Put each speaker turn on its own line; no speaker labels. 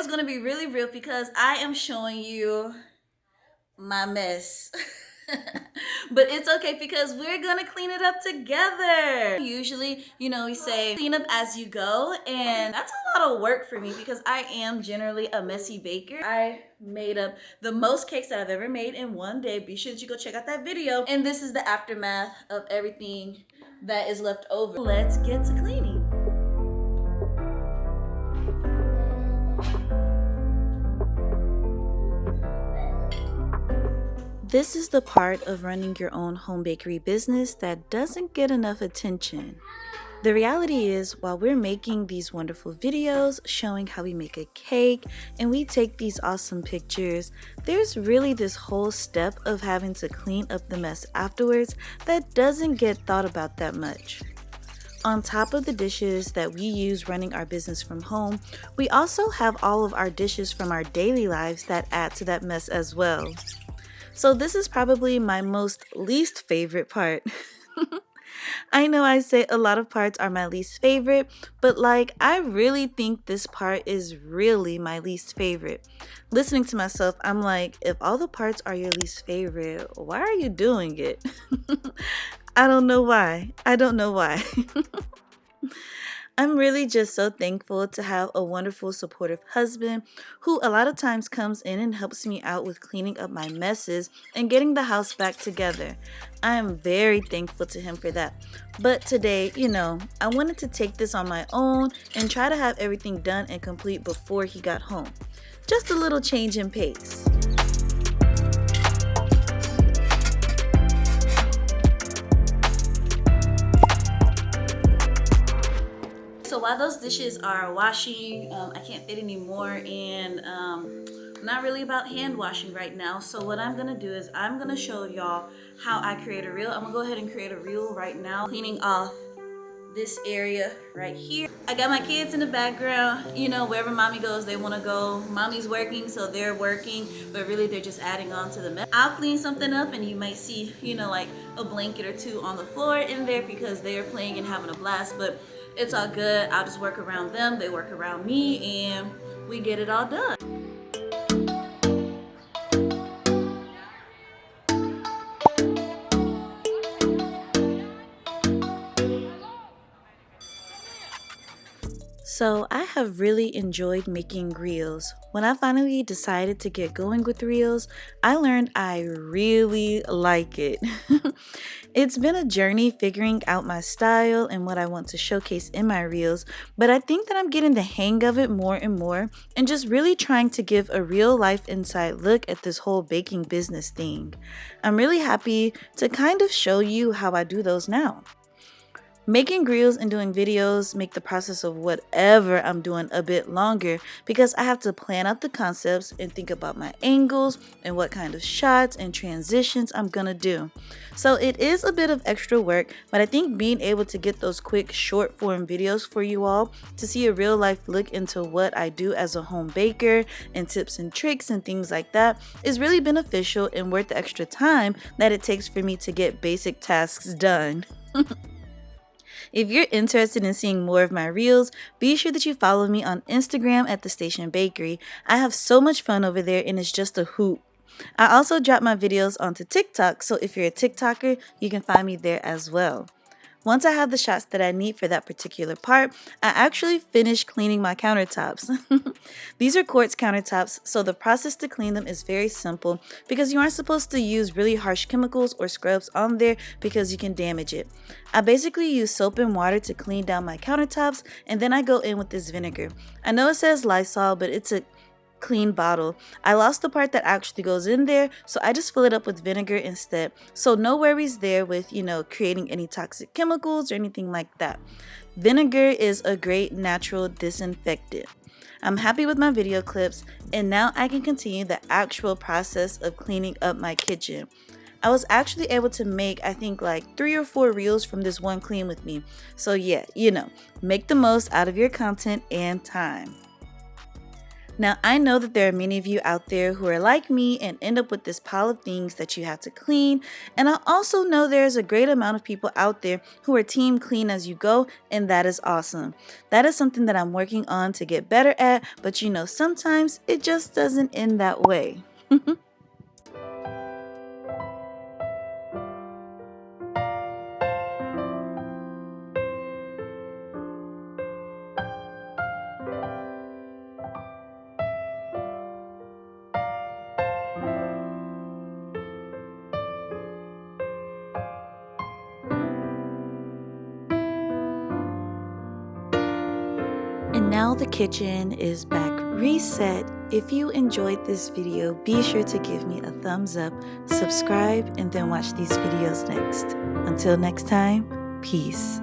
is going to be really real because I am showing you my mess. But it's okay because we're gonna clean it up together. Usually, we say clean up as you go, and that's a lot of work for me because I am generally a messy baker. I made up the most cakes that I've ever made in one day. Be sure that you go check out that video. And this is the aftermath of everything that is left over. Let's get to cleaning. This is the part of running your own home bakery business that doesn't get enough attention. The reality is, while we're making these wonderful videos showing how we make a cake and we take these awesome pictures, there's really this whole step of having to clean up the mess afterwards that doesn't get thought about that much. On top of the dishes that we use running our business from home, we also have all of our dishes from our daily lives that add to that mess as well. So this is probably my most least favorite part. I know I say a lot of parts are my least favorite, but I really think this part is really my least favorite. Listening to myself, I'm like, if all the parts are your least favorite, why are you doing it? I don't know why. I'm really just so thankful to have a wonderful, supportive husband who a lot of times comes in and helps me out with cleaning up my messes and getting the house back together. I am very thankful to him for that. But today, I wanted to take this on my own and try to have everything done and complete before he got home. Just a little change in pace. So while those dishes are washing, I can't fit anymore, and not really about hand washing right now. So what I'm gonna do is I'm gonna show y'all how I create a reel. I'm gonna go ahead and create a reel right now, cleaning off this area right here. I got my kids in the background. Wherever mommy goes, they want to go. Mommy's working, so they're working, but really they're just adding on to the mess. I'll clean something up and you might see, like a blanket or two on the floor in there because they are playing and having a blast, but it's all good. I'll just work around them, they work around me, and we get it all done. So I have really enjoyed making reels. When I finally decided to get going with reels, I learned I really like it. It's been a journey figuring out my style and what I want to showcase in my reels, but I think that I'm getting the hang of it more and more and just really trying to give a real life inside look at this whole baking business thing. I'm really happy to kind of show you how I do those now. Making reels and doing videos make the process of whatever I'm doing a bit longer because I have to plan out the concepts and think about my angles and what kind of shots and transitions I'm gonna do. So it is a bit of extra work, but I think being able to get those quick short form videos for you all to see a real life look into what I do as a home baker and tips and tricks and things like that is really beneficial and worth the extra time that it takes for me to get basic tasks done. If you're interested in seeing more of my reels, be sure that you follow me on Instagram at The Station Bakery. I have so much fun over there and it's just a hoot. I also drop my videos onto TikTok, so if you're a TikToker, you can find me there as well. Once I have the shots that I need for that particular part, I actually finish cleaning my countertops. These are quartz countertops, so the process to clean them is very simple because you aren't supposed to use really harsh chemicals or scrubs on there because you can damage it. I basically use soap and water to clean down my countertops, and then I go in with this vinegar. I know it says Lysol, but it's a clean bottle. I lost the part that actually goes in there, so I just fill it up with vinegar instead. So no worries there with, creating any toxic chemicals or anything like that. Vinegar is a great natural disinfectant. I'm happy with my video clips, and now I can continue the actual process of cleaning up my kitchen. I was actually able to make, I think, 3 or 4 reels from this one clean with me. So yeah, make the most out of your content and time. Now, I know that there are many of you out there who are like me and end up with this pile of things that you have to clean. And I also know there's a great amount of people out there who are team clean as you go, and that is awesome. That is something that I'm working on to get better at, but sometimes it just doesn't end that way. And now the kitchen is back reset. If you enjoyed this video, be sure to give me a thumbs up, subscribe, and then watch these videos next. Until next time, peace.